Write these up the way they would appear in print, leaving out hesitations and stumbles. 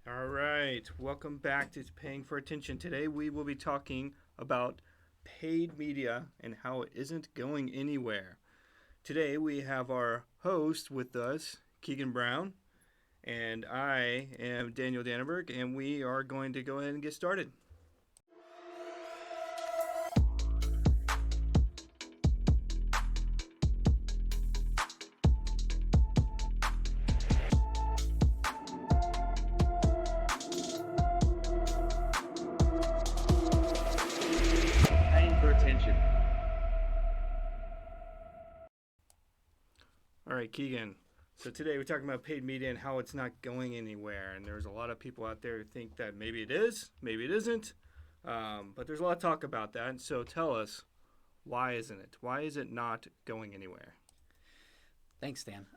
All right, welcome back to Paying for Attention. Today we will be talking about paid media and how it isn't going anywhere. Today we have our host with us, Keegan Brown, and I am Daniel Dannenberg, and we are going to go ahead and get started. Paying for attention. All right, Keegan. So today we're talking about paid media and how it's not going anywhere. And there's a lot of people out there who think that maybe it is, maybe it isn't. But there's a lot of talk about that. So tell us, why isn't it? Why is it not going anywhere? Thanks, Dan.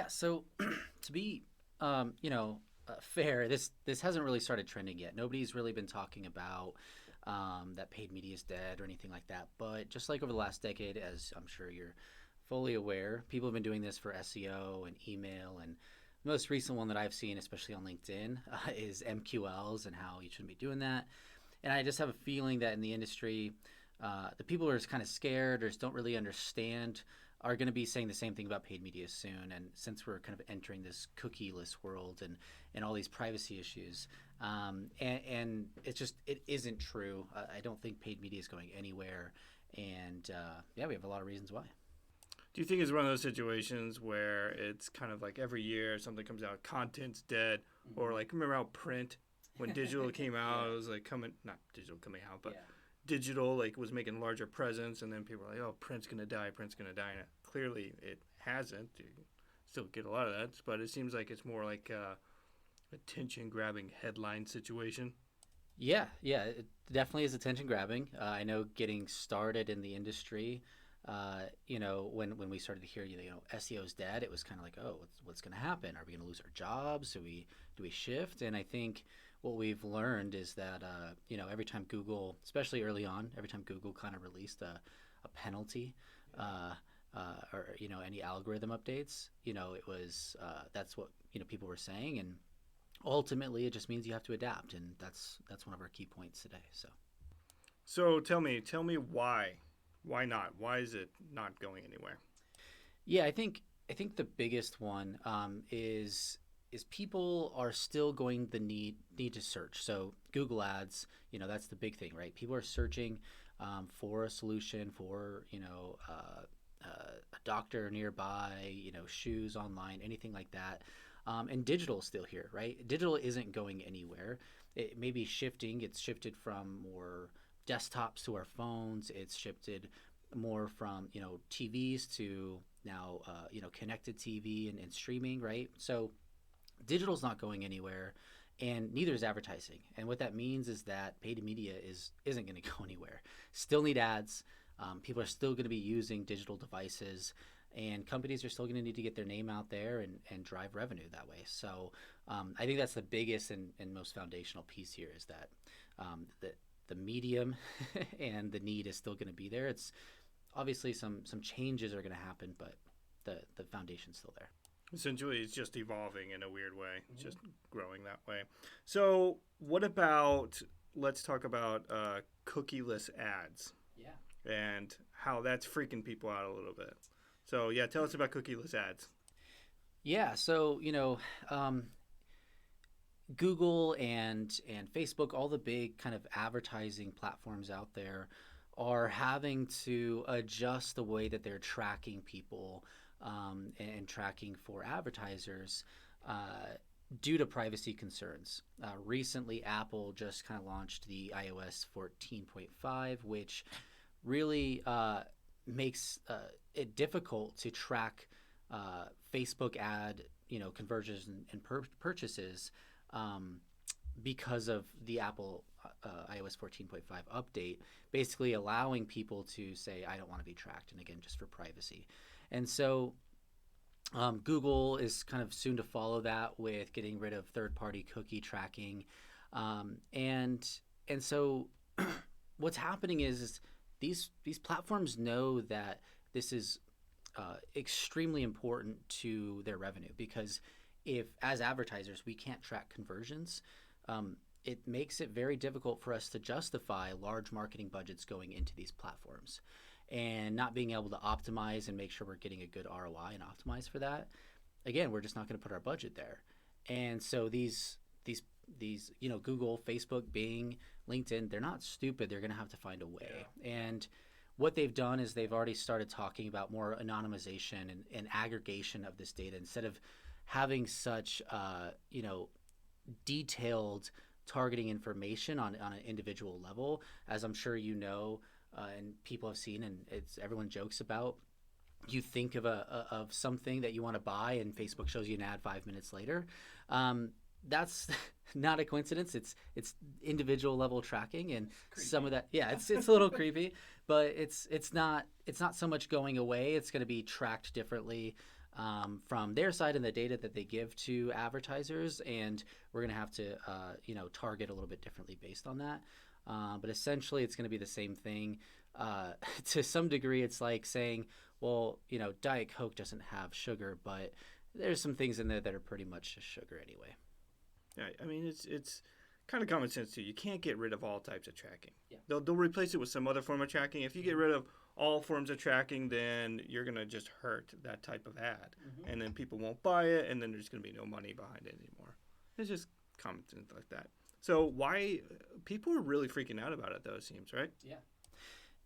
So to be, fair, this hasn't really started trending yet. Nobody's really been talking about that paid media is dead or anything like that. But just like over the last decade, as I'm sure you're fully aware, people have been doing this for SEO and email. And the most recent one that I've seen, especially on LinkedIn, is MQLs and how you shouldn't be doing that. And I just have a feeling that in the industry, the people who are kind of scared or just don't really understand are going to be saying the same thing about paid media soon. And since we're kind of entering this cookieless world and all these privacy issues, and it isn't true. I don't think paid media is going anywhere. And we have a lot of reasons why. Do you think it's one of those situations where it's kind of like every year something comes out, content's dead, or like remember how print when digital came out, it was like not digital coming out, but digital like was making larger presence, and then people were like, oh, print's gonna die, and clearly it hasn't. You still get a lot of that, but it seems like it's more like a attention grabbing headline situation. It definitely is attention grabbing. I know getting started in the industry, when we started to hear, SEO is dead, it was kind of like, oh, what's going to happen? Are we going to lose our jobs? Do we shift? And I think what we've learned is that, every time Google, especially early on, every time Google kind of released a penalty, any algorithm updates, it was, that's what, people were saying. And ultimately it just means you have to adapt. And that's one of our key points today. So tell me why. Why not? Why is it not going anywhere? Yeah, I think the biggest one is people are still going the need to search. So Google Ads, that's the big thing, right? People are searching for a solution for a doctor nearby, shoes online, anything like that. And digital is still here, right? Digital isn't going anywhere. It may be shifting. It's shifted from more desktops to our phones. It's shifted more from TVs to now connected TV and streaming, right? So digital's not going anywhere, and neither is advertising. And what that means is that paid media isn't going to go anywhere. Still need ads. People are still going to be using digital devices, and companies are still going to need to get their name out there and drive revenue that way. So I think that's the biggest and most foundational piece here is that the medium and the need is still going to be there. It's obviously some changes are going to happen, but the foundation's still there. Essentially, it's just evolving in a weird way, just growing that way. So, what about, let's talk about cookieless ads Yeah. and how that's freaking people out a little bit. So, yeah, tell us about cookieless ads. Yeah. So Google and Facebook, all the big kind of advertising platforms out there, are having to adjust the way that they're tracking people and tracking for advertisers due to privacy concerns. Recently, Apple just kind of launched the iOS 14.5, which really makes it difficult to track Facebook ad, conversions and purchases because of the Apple iOS 14.5 update, basically allowing people to say, I don't want to be tracked, and again, just for privacy. And so Google is kind of soon to follow that with getting rid of third-party cookie tracking, and so what's happening is these platforms know that this is extremely important to their revenue, because if as advertisers we can't track conversions, it makes it very difficult for us to justify large marketing budgets going into these platforms, and not being able to optimize and make sure we're getting a good ROI and optimize for that. Again, we're just not going to put our budget there. And so these Google, Facebook, Bing, LinkedIn, they're not stupid. They're going to have to find a way. Yeah. And what they've done is they've already started talking about more anonymization and aggregation of this data, instead of having such detailed targeting information on an individual level. As I'm sure you know, and people have seen, and everyone jokes about, you think of something that you want to buy and Facebook shows you an ad 5 minutes later. That's not a coincidence. It's individual level tracking, and some of that, it's a little creepy, but it's not so much going away. It's going to be tracked differently from their side and the data that they give to advertisers, and we're going to have to target a little bit differently based on that. But essentially, it's going to be the same thing. To some degree, it's like saying, well, Diet Coke doesn't have sugar, but there's some things in there that are pretty much just sugar anyway. Yeah, I mean, it's kind of common sense too. You can't get rid of all types of tracking. Yeah. They'll replace it with some other form of tracking. If you get rid of all forms of tracking, then you're going to just hurt that type of ad. Mm-hmm. And then people won't buy it, and then there's going to be no money behind it anymore. It's just common sense like that. So why people are really freaking out about it, though, it seems, right?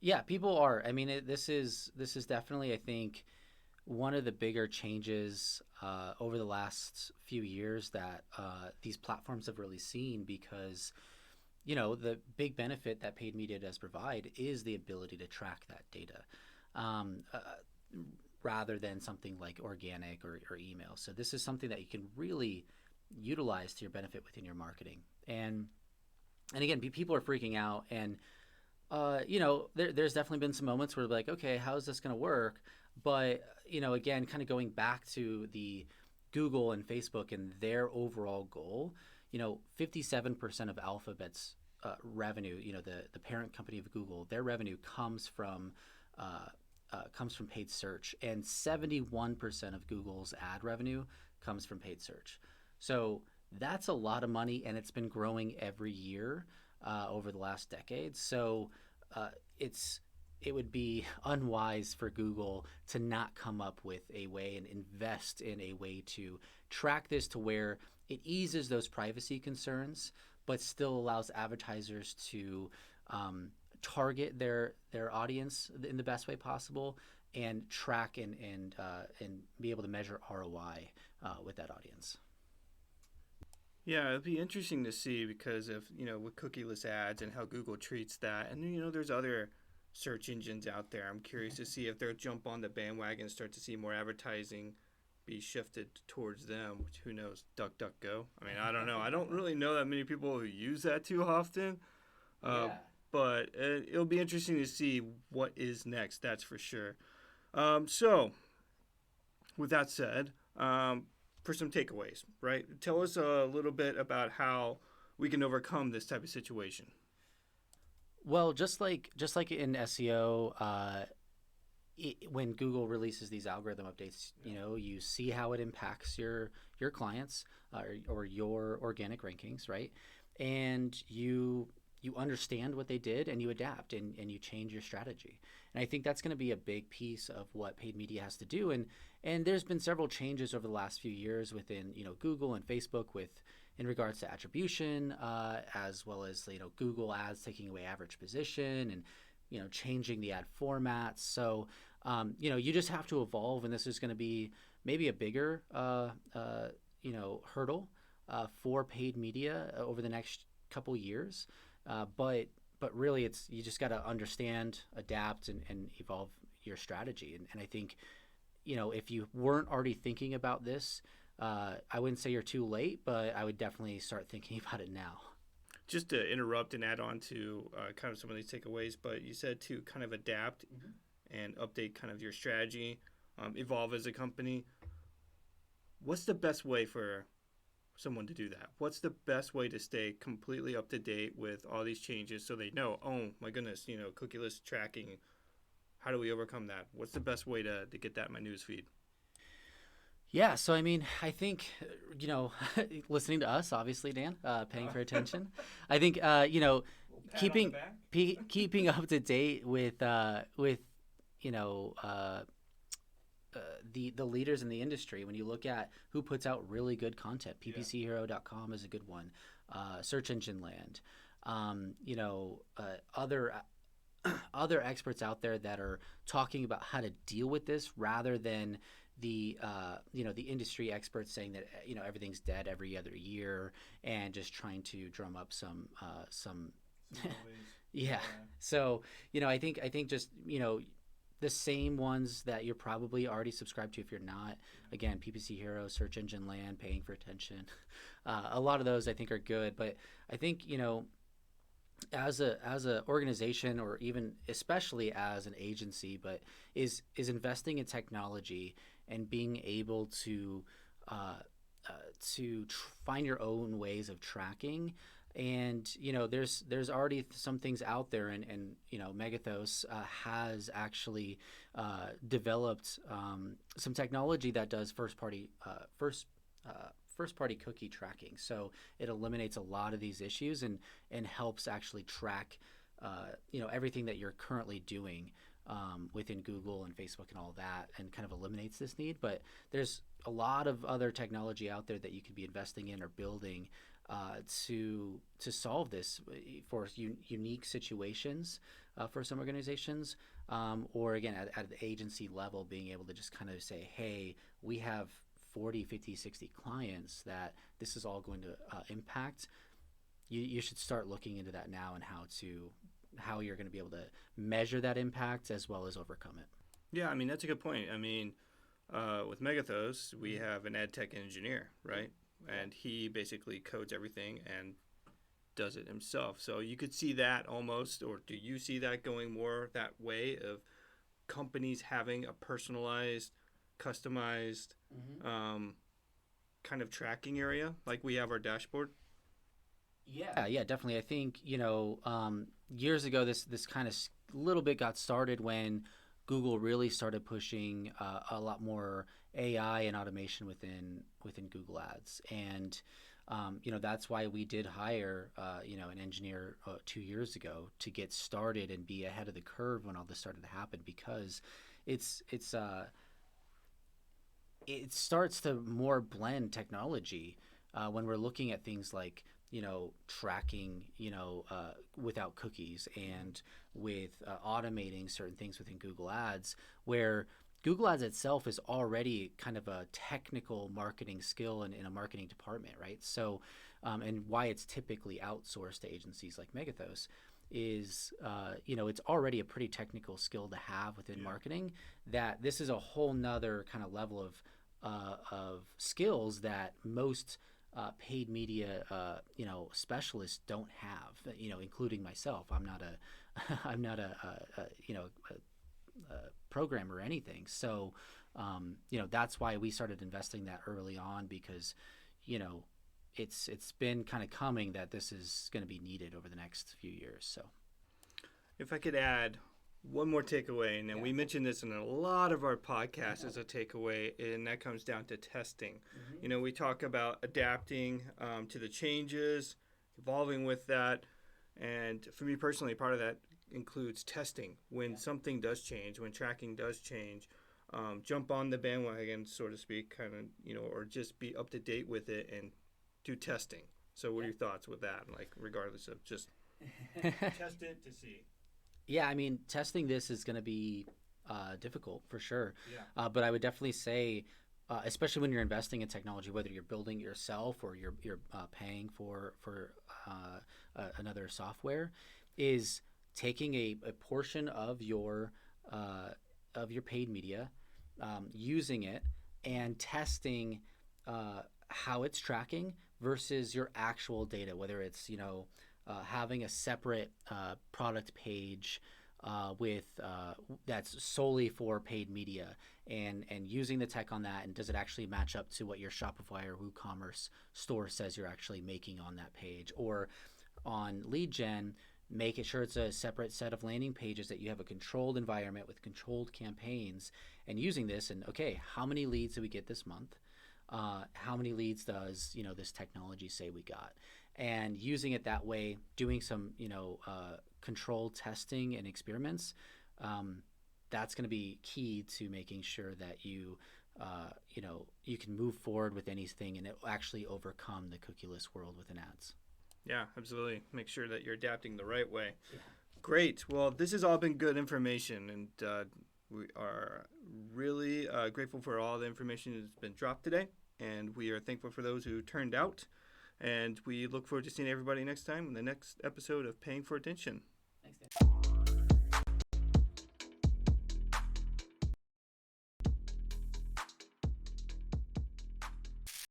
Yeah, people are. I mean, this is definitely, I think, one of the bigger changes over the last few years that these platforms have really seen, because the big benefit that paid media does provide is the ability to track that data, rather than something like organic or email. So this is something that you can really utilize to your benefit within your marketing. And again, people are freaking out, and there's definitely been some moments where they're like, okay, how is this going to work? But again, kind of going back to the Google and Facebook and their overall goal, 57% of Alphabet's revenue, the parent company of Google, their revenue comes from paid search, and 71% of Google's ad revenue comes from paid search. So that's a lot of money, and it's been growing every year over the last decade. So it would be unwise for Google to not come up with a way and invest in a way to track this to where it eases those privacy concerns, but still allows advertisers to target their audience in the best way possible, and track and be able to measure ROI with that audience. Yeah, it'd be interesting to see, because of, with cookieless ads and how Google treats that. And, there's other search engines out there. I'm curious to see if they'll jump on the bandwagon and start to see more advertising be shifted towards them, which, who knows, DuckDuckGo. I mean, I don't know. I don't really know that many people who use that too often. But it'll be interesting to see what is next, that's for sure. So, with that said, for some takeaways, right? Tell us a little bit about how we can overcome this type of situation. Well, just like in SEO, when Google releases these algorithm updates, you see how it impacts your clients or your organic rankings, right? And you understand what they did, and you adapt and you change your strategy. And I think that's going to be a big piece of what paid media has to do. And there's been several changes over the last few years within Google and Facebook in regards to attribution, as well as Google ads taking away average position, and changing the ad formats. So you just have to evolve, and this is going to be maybe a bigger hurdle for paid media over the next couple years. But really, you just got to understand, adapt, and evolve your strategy. And I think, if you weren't already thinking about this, I wouldn't say you're too late, but I would definitely start thinking about it now. Just to interrupt and add on to kind of some of these takeaways, but you said to kind of adapt and update kind of your strategy, evolve as a company. What's the best way for someone to do that? What's the best way to stay completely up to date with all these changes, so they know, oh my goodness, cookieless tracking, how do we overcome that? What's the best way to get that in my news feed? Yeah, so I mean, I think, you know, listening to us, obviously, Dan, paying for attention. I think, you know, Pat on the keeping back. keeping up to date with you know the leaders in the industry. When you look at who puts out really good content, ppchero.com is a good one. Search Engine Land, you know, other experts out there that are talking about how to deal with this rather than the you know, the industry experts saying that, you know, everything's dead every other year and just trying to drum up some yeah. So, you know, I think just, you know, the same ones that you're probably already subscribed to. If you're not, again, PPC Hero, Search Engine Land, paying for attention, a lot of those I think are good. But I think, you know, as a organization, or even especially as an agency, but is investing in technology and being able to find your own ways of tracking. And you know, there's already some things out there, and you know, Megathos has actually developed some technology that does first party cookie tracking. So it eliminates a lot of these issues and helps actually track you know, everything that you're currently doing within Google and Facebook and all that, and kind of eliminates this need. But there's a lot of other technology out there that you could be investing in or building to solve this for unique situations for some organizations, or again at the agency level, being able to just kind of say, hey, we have 40, 50, 60 clients that this is all going to impact. You should start looking into that now, and how you're going to be able to measure that impact as well as overcome it. Yeah, I mean, that's a good point. I mean, with Megathos, we have an ed tech engineer, right? And he basically codes everything and does it himself. So you could see that almost, or do you see that going more that way of companies having a personalized, customized kind of tracking area, like we have our dashboard? Yeah, definitely. I think, you know, years ago, this kind of little bit got started when Google really started pushing a lot more AI and automation within Google Ads, and you know, that's why we did hire you know, an engineer 2 years ago to get started and be ahead of the curve when all this started to happen, because it starts to more blend technology when we're looking at things like, you know, tracking, you know, without cookies, and with automating certain things within Google Ads, where Google Ads itself is already kind of a technical marketing skill in a marketing department, right? So, and why it's typically outsourced to agencies like Megathos is, you know, it's already a pretty technical skill to have within marketing, that this is a whole nother kind of level of skills that most paid media, you know, specialists don't have, you know, including myself. I'm not a you know, a programmer or anything. So, you know, that's why we started investing that early on, because, you know, it's been kind of coming that this is going to be needed over the next few years. So, If I could add one more takeaway, and then we mentioned this in a lot of our podcasts as a takeaway, and that comes down to testing. You know, we talk about adapting to the changes, evolving with that, and for me personally, part of that includes testing. When something does change, when tracking does change, jump on the bandwagon, so to speak, kind of, you know, or just be up to date with it and do testing. So what are your thoughts with that? Like, regardless of just test it to see. yeah, I mean, testing this is going to be difficult for sure. Yeah. But I would definitely say, especially when you're investing in technology, whether you're building it yourself or you're paying for another software, is taking a portion of your paid media, using it and testing how it's tracking versus your actual data, whether it's, you know, having a separate product page with that's solely for paid media, and using the tech on that, and does it actually match up to what your Shopify or WooCommerce store says you're actually making on that page, or on lead gen, make it sure it's a separate set of landing pages, that you have a controlled environment with controlled campaigns, and using this, and okay, how many leads did we get this month? how many leads does this technology say we got, and using it that way, doing some controlled testing and experiments. That's going to be key to making sure that you can move forward with anything and it will actually overcome the cookieless world within ads. Yeah, absolutely. Make sure that you're adapting the right way. Yeah. Great. Well, this has all been good information, and we are really grateful for all the information that's been dropped today, and we are thankful for those who turned out, and we look forward to seeing everybody next time in the next episode of Paying for Attention. Thanks, Dan.